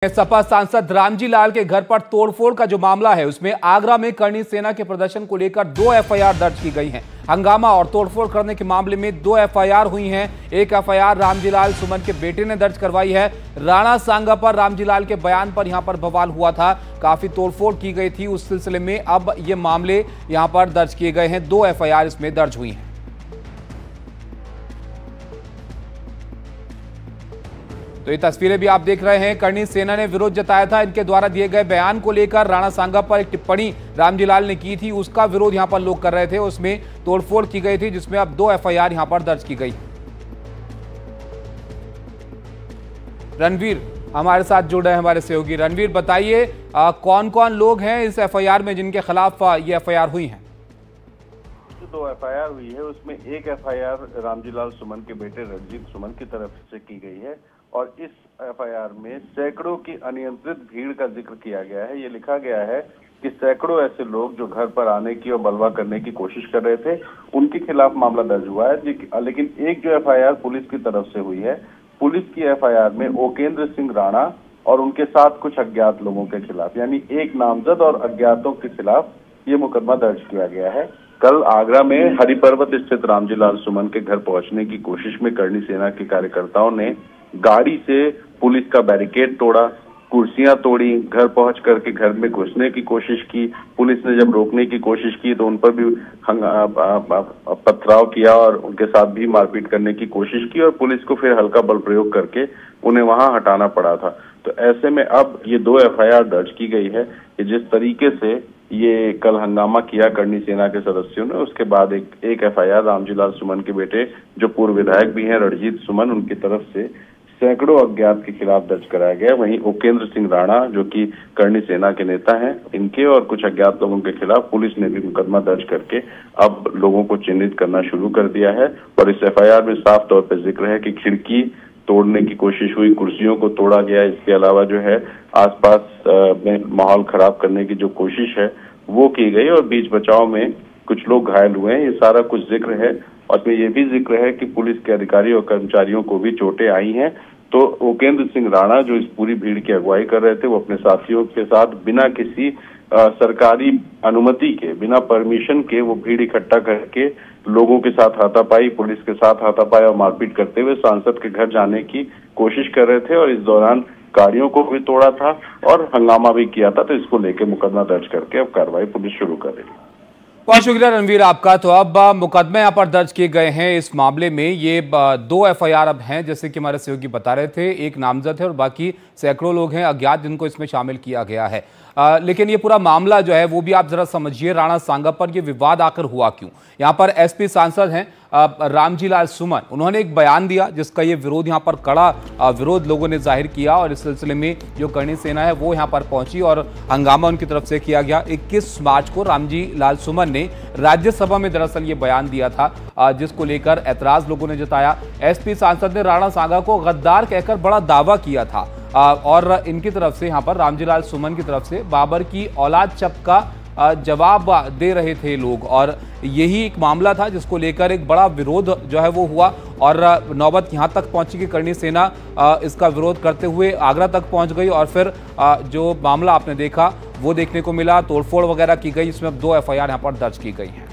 सपा सांसद रामजी लाल के घर पर तोड़फोड़ का जो मामला है उसमें आगरा में करणी सेना के प्रदर्शन को लेकर 2 एफआईआर दर्ज की गई हैं। हंगामा और तोड़फोड़ करने के मामले में 2 एफआईआर हुई हैं। एक एफआईआर रामजी लाल सुमन के बेटे ने दर्ज करवाई है। राणा सांगा पर रामजी लाल के बयान पर यहां पर बवाल हुआ था, काफी तोड़फोड़ की गई थी। उस सिलसिले में अब ये मामले यहां पर दर्ज किए गए हैं। 2 एफआईआर इसमें दर्ज हुई हैं। तो ये तस्वीरें भी आप देख रहे हैं। करणी सेना ने विरोध जताया था इनके द्वारा दिए गए बयान को लेकर। राणा सांगा पर एक टिप्पणी रामजी लाल ने की थी, उसका विरोध यहां पर लोग कर रहे थे। उसमें तोड़फोड़ की गई थी, जिसमें अब 2 एफआईआर यहां पर दर्ज की गई। रणवीर हमारे साथ जुड़ रहे हैं, हमारे सहयोगी। रणवीर बताइए, कौन कौन लोग हैं इस एफआईआर में जिनके खिलाफ ये एफआईआर हुई है? 2 एफआईआर हुई है, उसमें एक एफआईआर रामजी लाल सुमन के बेटे रणजीत सुमन की तरफ से की गई है और इस एफआईआर में सैकड़ों की अनियंत्रित भीड़ का जिक्र किया गया है। ये लिखा गया है कि सैकड़ों ऐसे लोग जो घर पर आने की और बलवा करने की कोशिश कर रहे थे, उनके खिलाफ मामला दर्ज हुआ है। लेकिन एक जो एफआईआर पुलिस की तरफ से हुई है, पुलिस की एफआईआर में ओकेंद्र सिंह राणा और उनके साथ कुछ अज्ञात लोगों के खिलाफ, यानी एक नामजद और अज्ञातों के खिलाफ ये मुकदमा दर्ज किया गया है। कल आगरा में हरिपर्वत स्थित रामजी लाल सुमन के घर पहुंचने की कोशिश में करणी सेना के कार्यकर्ताओं ने गाड़ी से पुलिस का बैरिकेड तोड़ा, कुर्सियां तोड़ी, घर पहुंच करके घर में घुसने की कोशिश की। पुलिस ने जब रोकने की कोशिश की तो उन पर भी पथराव किया और उनके साथ भी मारपीट करने की कोशिश की और पुलिस को फिर हल्का बल प्रयोग करके उन्हें वहां हटाना पड़ा था। तो ऐसे में अब ये 2 एफआईआर दर्ज की गई है कि जिस तरीके से ये कल हंगामा किया करणी सेना के सदस्यों ने, उसके बाद एक एफआईआर रामजी लाल सुमन के बेटे जो पूर्व विधायक भी हैं रणजीत सुमन, उनकी तरफ से सैकड़ों अज्ञात के खिलाफ दर्ज कराया गया। वहीं ओकेंद्र सिंह राणा जो कि करणी सेना के नेता हैं, इनके और कुछ अज्ञात लोगों के खिलाफ पुलिस ने भी मुकदमा दर्ज करके अब लोगों को चिन्हित करना शुरू कर दिया है। और इस एफआईआर में साफ तौर पर जिक्र है कि खिड़की तोड़ने की कोशिश हुई, कुर्सियों को तोड़ा गया। इसके अलावा जो है आसपास में माहौल खराब करने की जो कोशिश है वो की गई और बीच बचाव में कुछ लोग घायल हुए हैं। ये सारा कुछ जिक्र है और इसमें ये भी जिक्र है कि पुलिस के अधिकारी और कर्मचारियों को भी चोटें आई हैं। तो ओकेंद्र सिंह राणा जो इस पूरी भीड़ की अगुवाई कर रहे थे, वो अपने साथियों के साथ बिना किसी सरकारी अनुमति के, बिना परमिशन के वो भीड़ इकट्ठा करके लोगों के साथ हाथापाई, पुलिस के साथ हाथापाई और मारपीट करते हुए सांसद के घर जाने की कोशिश कर रहे थे और इस दौरान गाड़ियों को भी तोड़ा था और हंगामा भी किया था। तो इसको लेकर मुकदमा दर्ज करके अब कार्रवाई पुलिस शुरू कर रही है। बहुत शुक्रिया रणवीर आपका। तो अब मुकदमे यहाँ पर दर्ज किए गए हैं इस मामले में। ये 2 एफआईआर अब हैं, जैसे कि हमारे सहयोगी बता रहे थे। एक नामजद है और बाकी सैकड़ों लोग हैं अज्ञात जिनको इसमें शामिल किया गया है। लेकिन ये पूरा मामला जो है वो भी आप जरा समझिए, राणा सांगा पर ये विवाद आकर हुआ क्यों? यहाँ पर एसपी सांसद हैं रामजी लाल सुमन, उन्होंने एक बयान दिया जिसका ये विरोध यहाँ पर कड़ा विरोध लोगों ने जाहिर किया और इस सिलसिले में जो करणी सेना है वो यहाँ पर पहुंची और हंगामा उनकी तरफ से किया गया। 21 मार्च को रामजी लाल सुमन ने राज्यसभा में दरअसल ये बयान दिया था, जिसको लेकर ऐतराज लोगों ने जताया। एसपी सांसद ने राणा सांगा को गद्दार कहकर बड़ा दावा किया था और इनकी तरफ से यहाँ पर रामजी लाल सुमन की तरफ से बाबर की औलाद शब्द का जवाब दे रहे थे लोग और यही एक मामला था जिसको लेकर एक बड़ा विरोध जो है वो हुआ और नौबत यहाँ तक पहुंची कि करणी सेना इसका विरोध करते हुए आगरा तक पहुंच गई और फिर जो मामला आपने देखा वो देखने को मिला, तोड़फोड़ वगैरह की गई। इसमें अब 2 एफआईआर यहाँ पर दर्ज की गई हैं।